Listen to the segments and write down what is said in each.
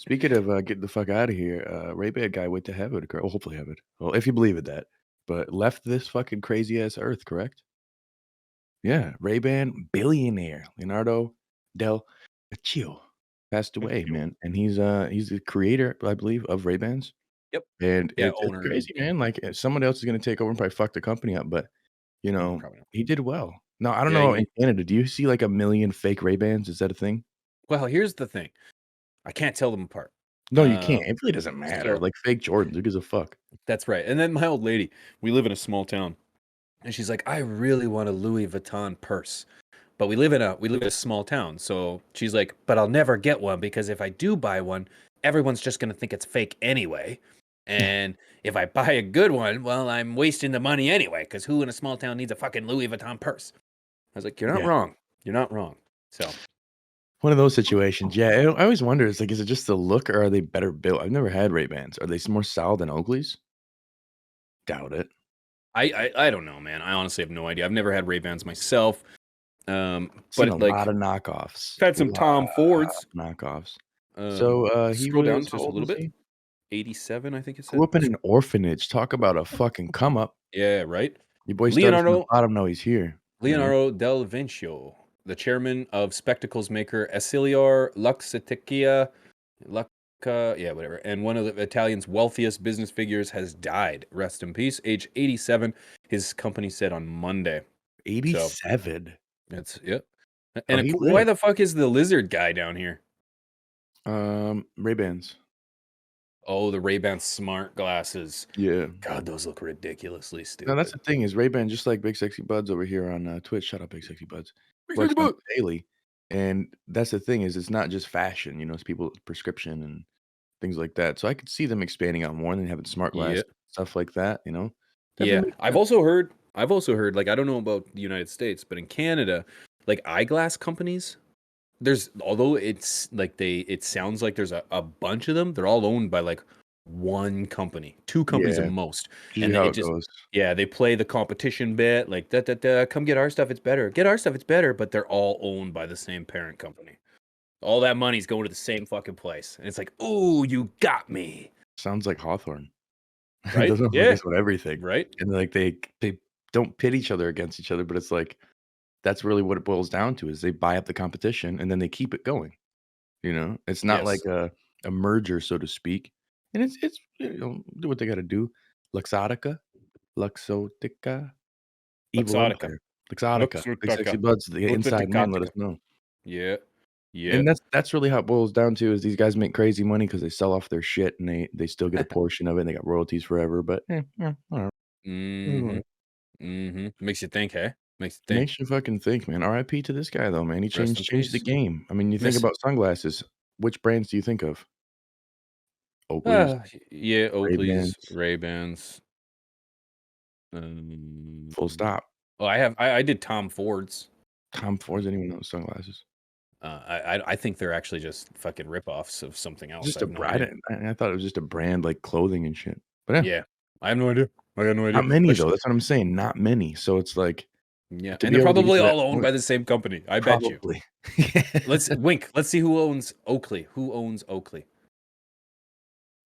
Speaking of, getting the fuck out of here, Ray-Ban guy went to heaven, hopefully heaven. Well, if you believe in that, but left this fucking crazy ass earth, correct? Yeah, Ray-Ban billionaire Leonardo Del Vecchio passed away, man, and he's the creator, I believe, of Ray-Bans, Yep. and Yeah, it's owner crazy, maybe. man, like, someone else is gonna take over and probably fuck the company up, but, Probably not. he did well. Now, I don't Yeah, know in Canada, do you see, like, 1,000,000 fake Ray-Bans? Is that a thing? well, here's the thing. I can't tell them apart. No, you can't. It really doesn't matter, So like, fake Jordans, who gives a fuck? that's right. And then my old lady, we live in a small town, and she's like, "I really want a Louis Vuitton purse." But we live in a small town. So she's like, "But I'll never get one because if I do buy one, everyone's just going to think it's fake anyway. And if I buy a good one, well, I'm wasting the money anyway because who in a small town needs a fucking Louis Vuitton purse?" I was like, "You're not Yeah. wrong. You're not wrong." So, One of those situations, yeah, I always wonder, it's like, is it just the look or are they better built? I've never had Ray-Bans. Are they more solid than Oakleys? Doubt it. I don't know, man. I honestly have no idea. I've never had Ray-Bans myself. Seen a But lot like of knockoffs, I've had some lot Tom Fords. of knockoffs. Um, So, he Scroll down was how just a old little was bit. he? 87, I think it Grew said. up in an orphanage, talk about a fucking come up. Yeah, right. Your boy started from the Leonardo bottom, now he's here, you know? Leonardo Del Vincio, the chairman of spectacles maker Esilior Luxottica, Lucca, yeah, whatever, and one of the Italian's wealthiest business figures has died. Rest in peace, age 87. His company said on Monday. So 87? that's yep. Oh, And he why lived. the fuck is the lizard guy down here? Ray-Bans. Oh, the Ray-Ban smart glasses. Yeah. God, those look ridiculously No, that's stupid. the thing is Ray-Ban, just like Big Sexy Buds over here on, Twitch, shout out Big Sexy Buds, works on daily, and that's the thing is it's not just fashion, it's people prescription and things like that, so I could see them expanding out more and having smart Yeah. glasses, stuff like that, you know? Yeah, Definitely makes I've sense. also heard I've also heard, like, I don't know about the United States, but in Canada, like, eyeglass companies, there's although it's like it sounds like there's a bunch of them, they're all owned by, like, one company, 2 companies at Yeah, most, usually and how it it just goes. yeah, they play the competition bit, like, "Da, da, da, come get our stuff, it's better. Get our stuff, it's better," but they're all owned by the same parent company. All that money's going to the same fucking place, and it's like, "Ooh, you got me." Sounds like Hawthorne. Right? Those Yeah, motherfuckers want everything, right? and, like, they don't pit each other against each other, but it's like, that's really what it boils down to is they buy up the competition, and then they keep it going. It's not like Yes. a merger, so to speak, and it's do what they gotta do. Luxottica, Luxottica, evil Luxottica. empire, Luxottica, Big Sexy Luxottica. Buds, the inside man, let us Luxottica. know. Yeah. Yeah. And that's really how it boils down to is these guys make crazy money because they sell off their shit and they still get a portion of it and they got royalties forever, but, yeah, alright. Mhm. Mhm. Makes you think, hey? Makes you think. Makes you fucking think, man. RIP to this guy though, man. He Rest in changed the peace. game. I mean, you think Miss him. about sunglasses, which brands do you think of? Oakley's, Yeah, Oakley's, Ray-Bans, Ray-Bans. Um, full stop. oh, I did Tom Ford's. Tom Ford's anyone knows sunglasses. I think they're actually just fucking rip-offs of something else. I Just a have no brand. idea. I thought it was just a brand like clothing and shit. But yeah, Yeah. I have no idea. I got no idea. not many I sh though. That's what I'm saying. Not many. So it's like yeah, to and be they're able to get probably to that all owned point, by the same company. I bet you. probably. Let's wink. Let's see who owns Oakley. Who owns Oakley?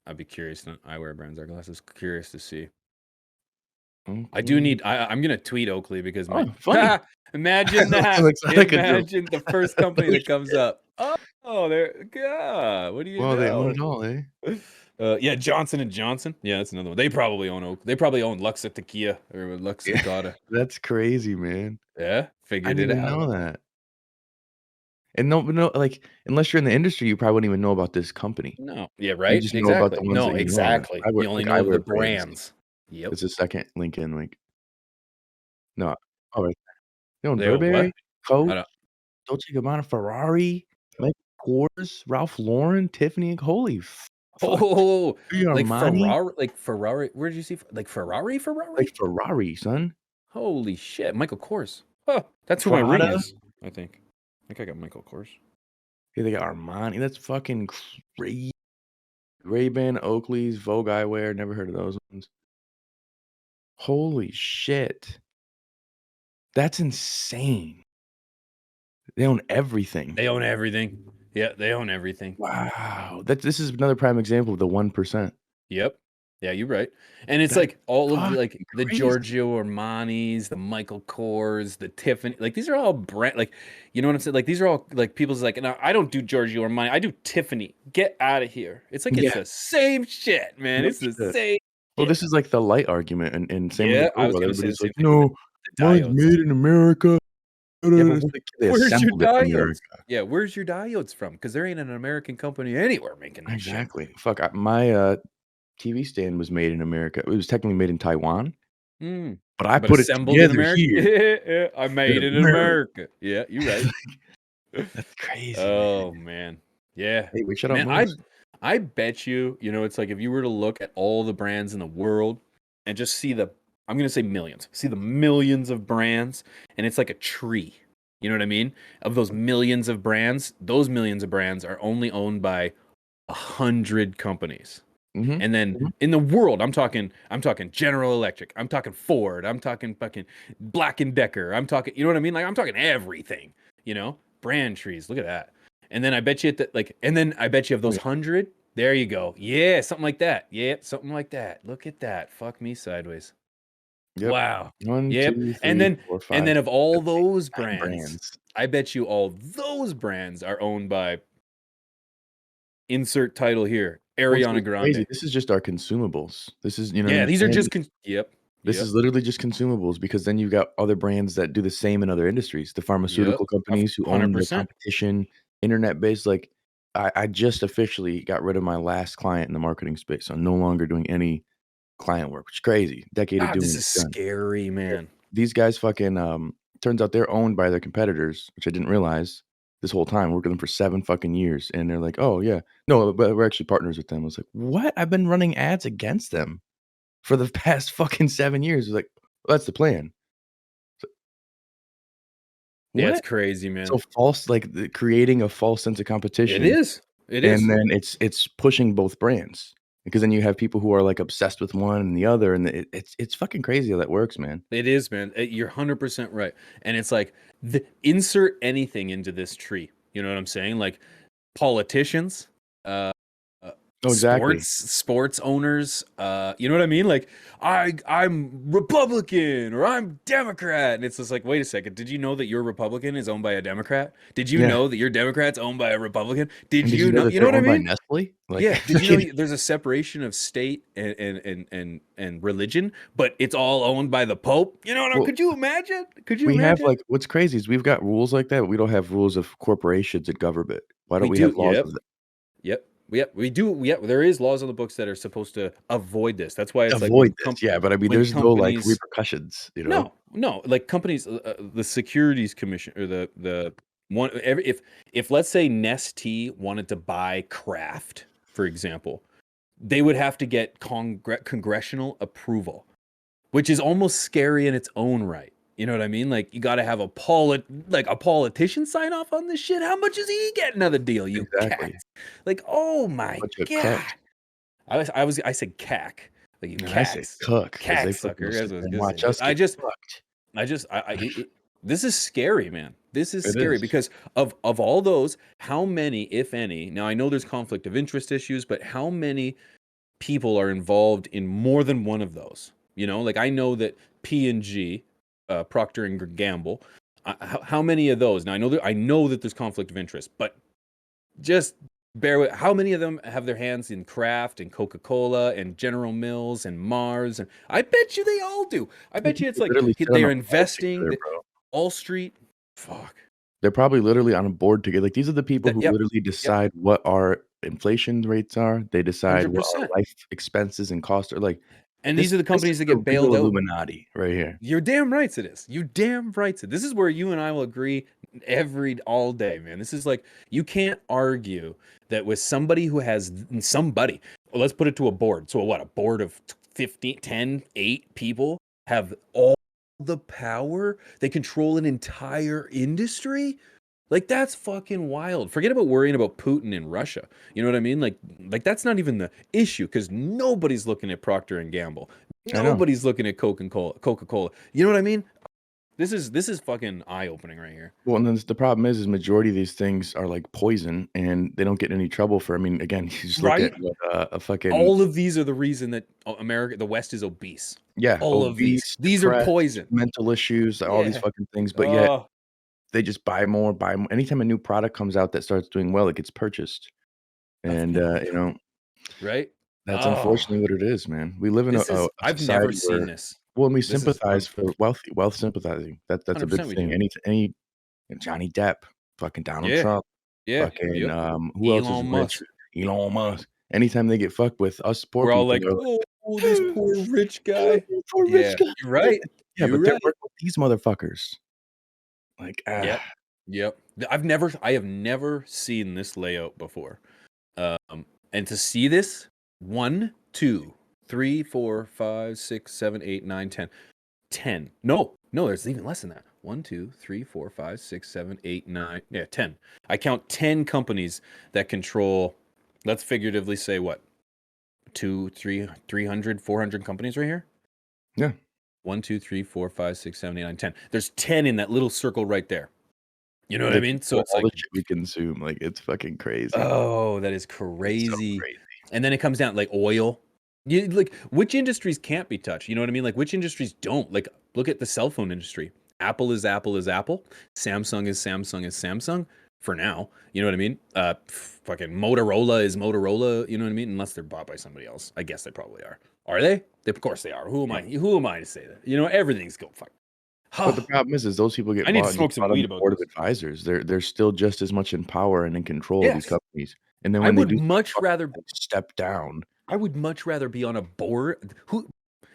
I'd be curious. Eyewear brands, our glasses. Curious to see. I do Oakley. need. I'm gonna tweet Oakley because my. Oh, funny. Imagine that. Looks like a joke. Imagine the first company Holy that comes shit. up. Oh, there. God, what do you Well, they own know? it all, eh? Yeah, Johnson and Johnson. Yeah, that's another one. They probably own Oak. They probably own Luxottica or Yeah. Luxottica. That's crazy, man. Yeah, I figured didn't it even out. know that. And no, like, unless you're in the industry, you probably wouldn't even know about this company. No. Yeah. You Right. just know about Exactly. the ones No. that you know of. Exactly. You only Like know of the eyewear brands. brands. Yep. It's a second LinkedIn link. No. Oh, right. They own They own Burberry, what? I Coach, don't. Dolce & Gabbana, Ferrari, Michael Kors, Ralph Lauren, Tiffany, holy fuck, Oh, like Armani, Ferrari. Like Ferrari. Where did you see? Like Ferrari. like Ferrari. Ferrari, son. Holy shit, Michael Kors. Huh, that's who my ring Prada. is, I think. I think I got Michael Kors. Yeah, they got Armani. That's fucking crazy. Ray-Ban, Oakley's, Vogue Eyewear, never heard of those ones. Holy shit. That's insane. They own everything. They own everything. Yeah, they own everything. Wow. This is another prime example of the 1%. Yep. Yeah, you're right. And it's That's like all of like fucking the crazy. Giorgio Armani's, the Michael Kors, the Tiffany, like these are all brand like you know what I'm saying? Like these are all like people's like, no, I don't do Giorgio Armani, I do Tiffany. Get out of here. It's like it's Yeah, the same shit, man. no It's the shit. same Well, shit. this is like the light argument, and same with the Yeah, I gold was one. gonna say the Everybody's same like, thing with "No, the mine's diodes. made in America." Yeah, but It's like they where's your assembled it in diodes? America. Yeah, where's your diodes from? Because there ain't an American company anywhere making that shit. Exactly. Fuck, my, TV stand was made in America. It was technically made in Taiwan, Mm. but I But put it assembled in together America? here Yeah, I in made it in America. America. Yeah, you're right. That's crazy, man. Oh man. Yeah. Hey, we shut up Man, Moose. I bet you, you know, it's like if you were to look at all the brands in the world and just see the I'm going to say millions. See the millions of brands and it's like a tree. You know what I mean? Of those millions of brands, those millions of brands are only owned by 100 companies. Mhm, And then mhm. in the world, I'm talking General Electric, I'm talking Ford, I'm talking fucking Black and Decker, I'm talking, you know what I mean? Like I'm talking everything, you know? Brand trees, look at that. And then I bet you that like and then I bet you of Oh, those yeah. 100, there you go. Yeah, something like that. Yep, something like that. Look at that. Fuck me sideways. Yep. Wow. One, Yep. 2, And 3, then 4, and 5, then 6, of all 7, 8, those 9 brands, brands. I bet you all those brands are owned by insert title here, Well, see, Ariana it's crazy. Grande. This is just our consumables. This is, you know what Yeah, I'm these are saying? just yep. This Yep. is literally just consumables because then you've got other brands that do the same in other industries. The Yep. pharmaceutical companies who own their 100%. competition, internet-based, like, I just officially got rid of my last client in the marketing space. I'm no longer doing any client work, which is crazy. Decade of God, doing this it, is done. scary, Yeah. man. These guys fucking, turns out they're owned by their competitors, which I didn't realize this whole time, working with them for 7 fucking years, and they're like, "Oh, yeah. No, but we're actually partners with them." I was like, "What? I've been running ads against them for the past fucking 7 years." Like, "Well, that's the plan." So Yeah, it's what? crazy, So man. false, like, creating a false sense of It competition, is. It and is. then it's pushing both brands, because then you have people who are, like, obsessed with one and the other, and it's fucking crazy how that works, man. It is, man. You're 100% right. And it's like insert anything into this tree. You know what I'm saying? Like politicians, uh, uh, Oh, exactly. sports owners, you know what I mean? Like I'm Republican or I'm Democrat, and it's just like, wait a second, did you know that your Republican is owned by a Democrat? Did you Yeah. know that your Democrat's owned by a Republican? Did And did you you know know? that You know they're what I owned by mean? Nestle? Like, Yeah. Did you know there's a separation of state and religion, but it's all owned by the Pope? You know what? well, Could you imagine? Could you we have, imagine? like, what's crazy is we've got rules like that, but we don't have rules of corporations and government. Why We don't we have do. laws Yep. of that? Yep. Yep. We do. Yep. There is laws on the books that are supposed to avoid this. That's why it's like Avoid this, yeah, but I mean, when there's no, like, companies repercussions, you know? no, no, like companies, the Securities Commission or the one if let's say Nestea wanted to buy Kraft, for example, they would have to get congressional approval, which is almost scary in its own right. You know what I mean? Like you got to have a politician sign off on this shit. How much is he getting of the deal? You cat. Exactly. Like oh my Bunch of god. cooks. I said cack. Like you And I say cacks. cook because they Cack fucking will sucker. That's sit what I was there and gonna say. watch But us get fucked. this is scary, man. This is It scary is. because of all those, how many, if any, now I know there's conflict of interest issues, but how many people are involved in more than one of those? You know, like I know that P&G, Procter and Gamble, how many of those? Now I know that there's conflict of interest, but just bear with how many of them have their hands in Kraft and Coca-Cola and General Mills and Mars, and I bet you they all do. I The bet you it's people like literally sit on they're a board investing together, the bro. Wall Street. Fuck. They're probably literally on a board together. Like, these are the people That who yep. literally Yep. decide what our inflation rates are. They decide what our 100%. life expenses and costs are. Like, And these this are the this companies is that the get real bailed out. Illuminati right here. You're damn right it is. You damn right it. This is where you and I will agree every all day, man. This is like you can't argue that with somebody who has somebody. Well, let's put it to a board. So what? A board of 15, 10, 8 people have all the power. They control an entire industry. Like that's fucking wild. Forget about worrying about Putin in Russia. You know what I mean? Like that's not even the issue because nobody's looking at Procter and Gamble. I know. Nobody's looking at Coca-Cola. You know what I mean? This is fucking eye opening right here. Well, and then the problem is majority of these things are like poison, and they don't get in any trouble for. I mean, again, you just look at Right? what a fucking All of these are the reason that the West is obese. yeah, All of these. obese, These are depressed, poison. mental issues, all these Yeah. fucking things. But yet Oh, they just buy more, buy more. Anytime a new product comes out that starts doing well, it gets purchased, of and no, right? that's Oh, unfortunately what it is, man. We live in a I've never society seen where this. well, and we This is sympathize for wealth sympathizing. That's a big 100% we thing. do. Any Johnny Depp, fucking Donald Yeah. Trump, Yeah. fucking, Yep. who else is Elon rich? Musk. Elon Musk. Anytime they get fucked with, us poor We're all people like, are "Oh, this like, poor rich "Oh, guy." poor rich Yeah. guy." You're right. Yeah, You're but they're right. working with these motherfuckers. Like, Yep. Yep. I have never seen this layout before. And to see this, 1, 2, 3, 4, 5, 6, 7, 8, 9, 10. 10. No, no, there's even less than that. 1, 2, 3, 4, 5, 6, 7, 8, 9. Yeah, 10. I count 10 companies that control, let's figuratively say what? 2, 3, 300, 400 companies right here? yeah. 1, 2, 3, 4, 5, 6, 7, 8, 9, 10. There's 10 in that little circle right there. You know what I They mean? So control it's all like, the shit we consume, like, it's fucking crazy. oh, that is It's so crazy. crazy. And then it comes down like oil. You, like which industries can't be touched? You know what I mean? Like which industries don't? Like look at the cell phone industry. Apple is Apple is Apple. Samsung is Samsung is Samsung for now. You know what I mean? Fucking Motorola is Motorola. You know what I mean? Unless they're bought by somebody else. I guess they probably are. Are they? Of course they are. Who am I? Who am I to say that? You know everything's go fuck. But the problem is those people I get need to bought and just smoke some brought on weed the about board of this. advisors. They're still just as much in power and in control of these Yes, companies. And then I when they would do something much fucked up, rather. they step down. I would much rather be on a board. Who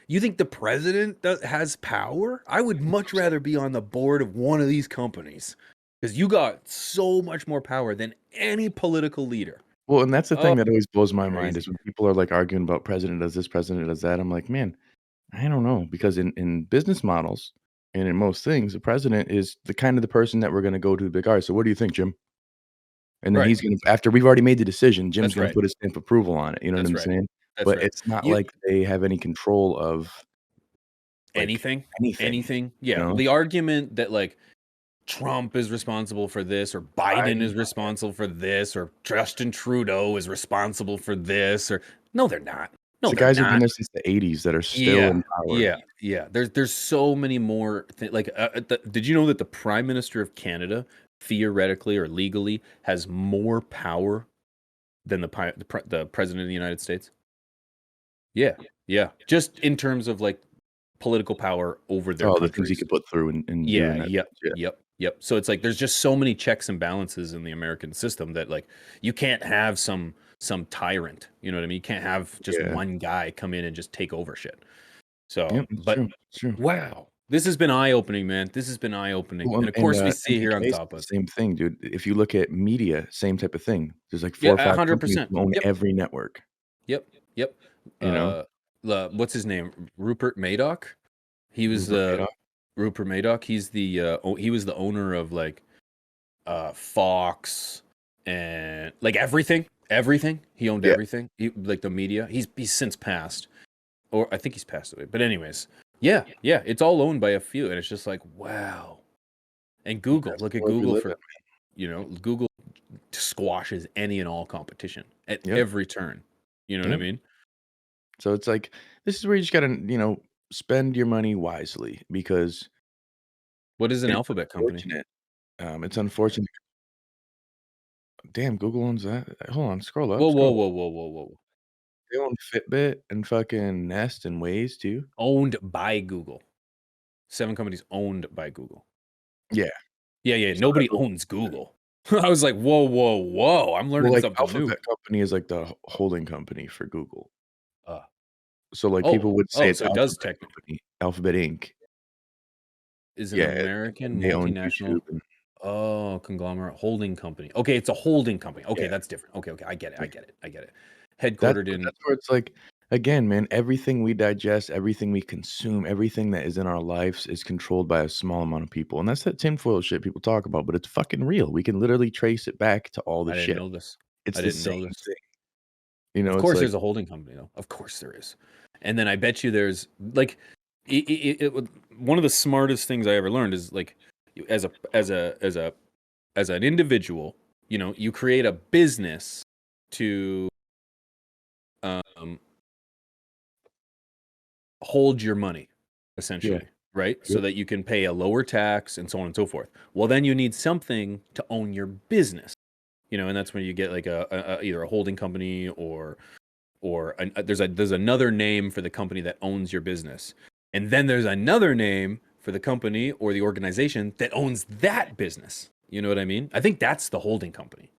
you think the president has power? I would much rather be on the board of one of these companies because you got so much more power than any political leader. Well, and that's the Oh, thing that always blows my mind is crazy. when people are, like, arguing about president does this, president does that. I'm like, "Man, I don't know." Because in business models and in most things, the president is the kind of the person that we're gonna go to the big, "Alright, so what do you think, Jim?" And then Right. he's gonna after we've already made the decision, Jim's That's gonna right. put his stamp approval on it, you know what That's I'm right. saying? That's But right. it's not You like they have any control of, like, anything, anything, anything. you Yeah. know? The argument that like Trump is responsible for this, or Biden Biden is responsible for this, or Justin Trudeau is responsible for this, or no, they're not. it's No, the they're guys who've been not. there since the '80s that are still Yeah, in power. yeah, yeah. There's so many more like did you know that the Prime Minister of Canada theoretically or legally has more power than the President of the United States? Yeah. Yeah. Just in terms of like political power over their Oh, the things he countries. could put through and do Yeah, in that yep, yeah. yep, yep. So it's like there's just so many checks and balances in the American system that like you can't have some tyrant, you know what I mean? You can't have just Yeah. one guy come in and just take over shit. So, Yep, it's but true, it's true. wow, this has been eye-opening, man. This has been eye-opening. Well, And of course we see it here on NPK is top the of. same thing, dude. If you look at media, same type of thing. There's like 4 Yeah, or 5 companies 100%. who own Yep. every network, Yep. Yep. you know? What's his name? Rupert Murdoch. He was Rupert the Murdoch. Rupert Murdoch. He was the owner of like Fox and like everything. Everything. He owned Yeah, everything. Like the media. He's since passed. Or I think he's passed away. But anyways, yeah, yeah. It's all owned by a few. And it's just like, wow. And Google. that's Look the at world we Google live in. for Google squashes any and all competition at Yep, every turn. You know what I yep. mean? So it's like, this is where you just gotta, spend your money wisely because What is an it's alphabet company? unfortunate. It's unfortunate. Damn, Google owns that. Hold on, scroll Whoa, up, whoa, scroll whoa, up. whoa, whoa, whoa. They own Fitbit and fucking Nest and Waze too. Owned by Google. 7 companies owned by Google. Yeah. Yeah, yeah. So Nobody owns Google. I was like, whoa, whoa, whoa. I'm well, learning like, something new. Alphabet Company is like the holding company for Google. Uh, So, like, oh, people would say oh, it's so it does Alphabet technically Company, Alphabet Inc. is an Yeah, American and they own multinational YouTube and conglomerate holding company. Okay, it's a holding company. Okay, yeah, that's different. Okay, okay, I get it. yeah. I get it. I get it. Headquartered in That's where it's like, again, man, everything we digest, everything we consume, everything that is in our lives is controlled by a small amount of people, and that's that tinfoil shit people talk about, but it's fucking real. We can literally trace it back to all the I didn't shit. know this. It's I the didn't same know this. thing. Of It's course like there's a holding company though. Of course there is. And then I bet you there's like one of the smartest things I ever learned is like, as an individual, you create a business to um, hold your money, Yeah. essentially, right? So Yep. that you can pay a lower tax and so on and so forth. Well, then you need something to own your business, and that's when you get like either a holding company or there's another name for the company that owns your business, and then there's another name for the company or the organization that owns that business. You know what I mean? I think that's the holding company.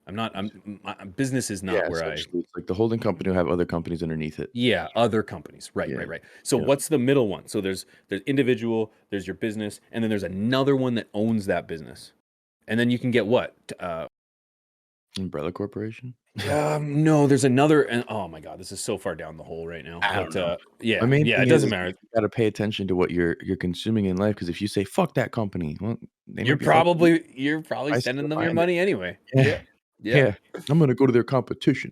I'm not. My business is Yeah, not where I. essentially, it's like the holding company will have other companies underneath it. Yeah, other companies. Right, Yeah. right, right. So Yep. what's the middle one? So there's individual, there's your business, and then there's another one that owns that business. And then you can get what? Umbrella corporation? No, there's another. And oh my God, this is so far down the hole right now. I don't But know. My yeah, main yeah, it thing doesn't is matter. you gotta pay attention to what you're consuming in life. Because if you say, "Fuck that company," well, they You're might be fucking you. probably you're probably I stand sending them your behind it. money anyway. Yeah. Yeah, yeah, Yeah. I'm gonna go to their competition.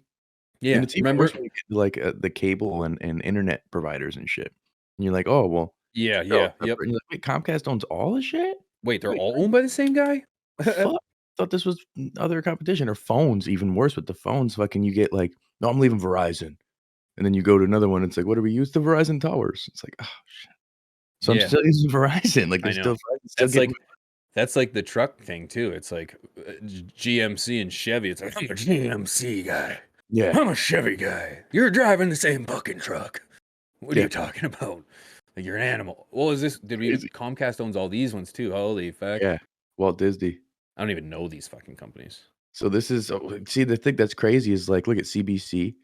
And yeah. it's even worse Remember? when you get to, like, the cable and internet providers and shit. And you're like, "Oh, well, Yeah, they're all yeah, yep. separate." And you're like, "Wait, Comcast owns all the shit? Wait, they're Wait, all owned by the same guy? the fuck? Thought this was other competition." Or phones, even worse with the phones, fucking you get like, "No, I'm leaving Verizon." And then you go to another one, it's like, "What do we use? The Verizon towers." It's like, "Oh, shit." So I'm Yeah, still using Verizon, like, they're I still know. Verizon's still That's getting like that's like the truck thing too. It's like GMC and Chevy. It's like I'm a GMC guy. Yeah, I'm a Chevy guy. You're driving the same fucking truck. What are yeah, you talking about? Like you're an animal. What was this? Did we crazy. Comcast owns all these ones too? Holy fuck. Yeah, Walt Disney. I don't even know these fucking companies. So this is see, the thing that's crazy is, like, look at CBC.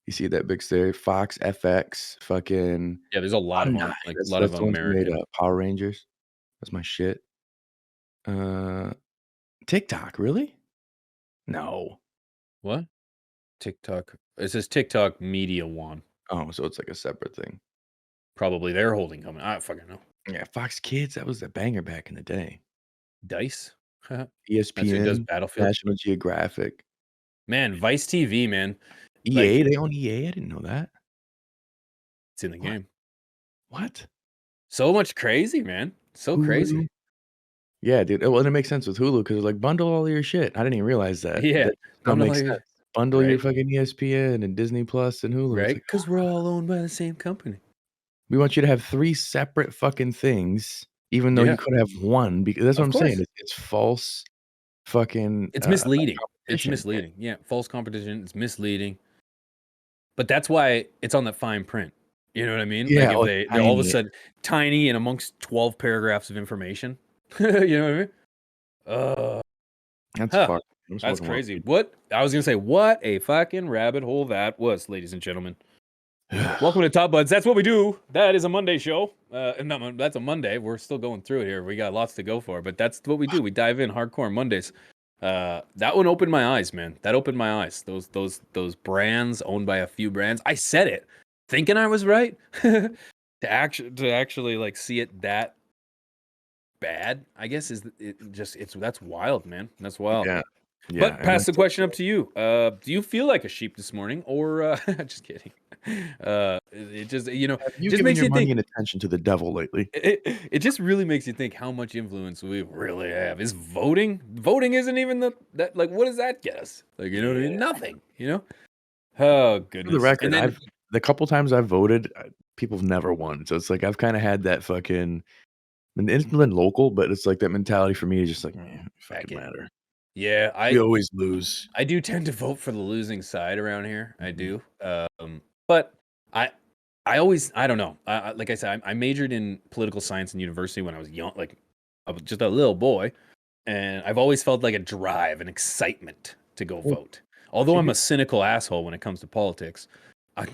You see that big there? Fox, FX, fucking Yeah, there's a lot of Hyundai, like a that's lot of that's the ones who made, American. Power Rangers. That's my shit. Uh, TikTok, really? No. What? TikTok. It says TikTok Media One. Oh, so it's like a separate thing. Probably their holding company. I don't fucking know. Yeah, Fox Kids, that was a banger back in the day. Dice. That's who does ESPN, Battlefield. National Geographic, Man, Vice TV, man. EA, Like they own EA? I didn't know that. it's in the What? game. What? So much crazy, man. So Hulu? crazy. Yeah, dude, well, and it makes sense with Hulu 'cause they're like, "Bundle all your shit." I didn't even realize that. Yeah. That now Bundle makes your sense. Bundle your right? fucking ESPN and Disney Plus and Hulu. It's Right? like, Because we're all owned by the same company. we want you to have 3 separate fucking things, even though you Yeah, could have 1 because that's what of I'm saying. course. It's false fucking, It's misleading. It's competition. Yeah. misleading. Yeah, false competition. It's misleading. But that's why it's on that fine print. You know what I mean? Like Yeah, if oh, it's they're all of a tiny. sudden tiny and amongst 12 paragraphs of information. You know what I mean? Uh, That's huh. fucked. I'm That's smoking more crazy. weed. What I was gonna say, what a fucking rabbit hole that was, ladies and gentlemen. Welcome to Top Buds. That's what we do. That is a Monday show. That's a Monday. We're still going through it here. We got lots to go for, but that's what we do. We dive in hardcore Mondays. That one opened my eyes, man. That opened my eyes. Those brands owned by a few brands. I said it, thinking I was right. To actually like see it that bad, I guess it's that's wild, man. That's wild. Yeah. Yeah, But and pass the that's like question up to you. Do you feel like a sheep this morning, or just kidding? It just have you just given makes your you money think. and attention to the devil lately? It just really makes you think how much influence we really have. Is voting? Voting isn't even that like what does that get us? Like you know what I Yeah. mean? Nothing. Oh For the goodness. And record, then the couple times I've voted, people have never won, so it's like I've kinda had that fucking and it's been local, but it's like that mentality for me is just like, "Man, it back fucking it. matter. Yeah, We always lose." I do tend to vote for the losing side around here. I Mhm. do. But I I don't know. Like I said, I majored in political science in university when I was young, like I was just a little boy, and I've always felt like a drive, an excitement to go Well, vote. Although if I'm you a cynical asshole when it comes to politics, I,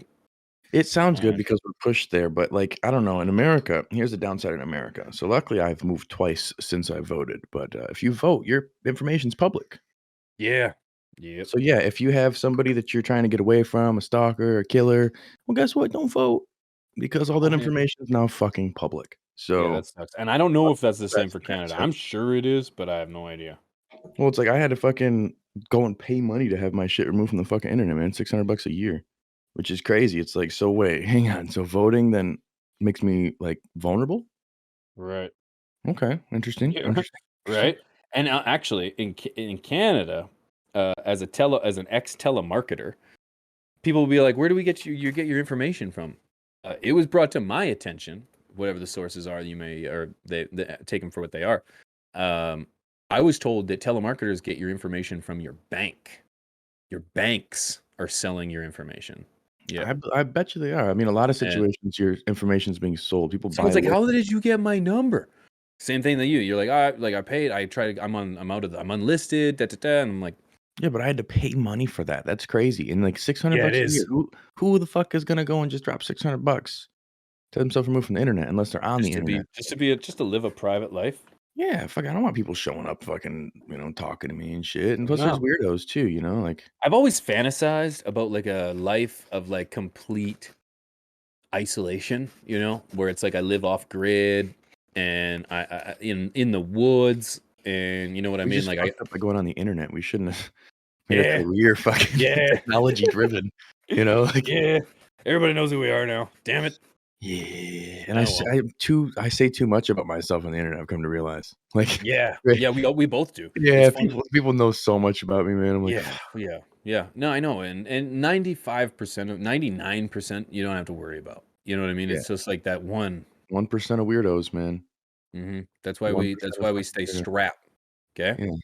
it sounds good uh, because we're pushed there, but, like, I don't know, in America here's the downside in America. So, luckily, I've moved twice since I voted, but, if you vote, your information's public. yeah, yep, So, yeah, if you have somebody that you're trying to get away from, a stalker, a killer, well, guess what? Don't vote because all that oh yeah, information is now fucking public. yeah, So, that sucks. And I don't know if that's the same Democrats for and Canada. I'm assets. sure it is, but I have no idea. Well, it's like I had to fucking go and pay money to have my shit removed from the fucking internet, man, $600 a year, which is crazy. It's like, so wait, hang on, so voting then makes me, like, vulnerable? Right. Okay, interesting, Yeah. interesting, interesting. Right. And actually, in Canada, as an ex telemarketer, people will be like, "Where do we get you get your information from?" It was brought to my attention, whatever the sources are, you may or they take them for what they are. Um, I was told that telemarketers get your information from your bank. Your banks are selling your information. Yeah, I bet you they are. I mean, a lot of and situations, your information's being sold. People buy someone's like, lists. "How did you get my number?" Same thing that you. You're like, "I like I paid. I tried. I'm unlisted." Da, da, da. And I'm like, Yeah, but I had to pay money for that. That's crazy, and, like, 600 "Yeah, it bucks a year. is." Who the fuck is gonna go and just drop 600 bucks to themselves removed from the internet unless they're on the internet? Just to live a private life. Yeah, fuck, I don't want people showing up fucking, talking to me and shit, and plus there's No. weirdos too, like I've always fantasized about like a life of like complete isolation, where it's like I live off grid and in the woods and you know what I we mean? just Like I fucked up by going on the internet. We shouldn't have made a yeah, career fucking yeah, technology driven, like yeah. Everybody knows who we are now. Damn it. yeah, and Oh well. I say too much about myself on the internet, I've come to realize. Like, Yeah. right Yeah, we both do. It's yeah, funny. people know so much about me, man. I'm like, Yeah, yeah, yeah. No, I know, and 95% of 99% you don't have to worry about. You know what I mean? yeah, It's just like that one. 1% of weirdos, man. That's why we 1% that's of why we fucking stay weirdos. strapped. Okay. Yeah.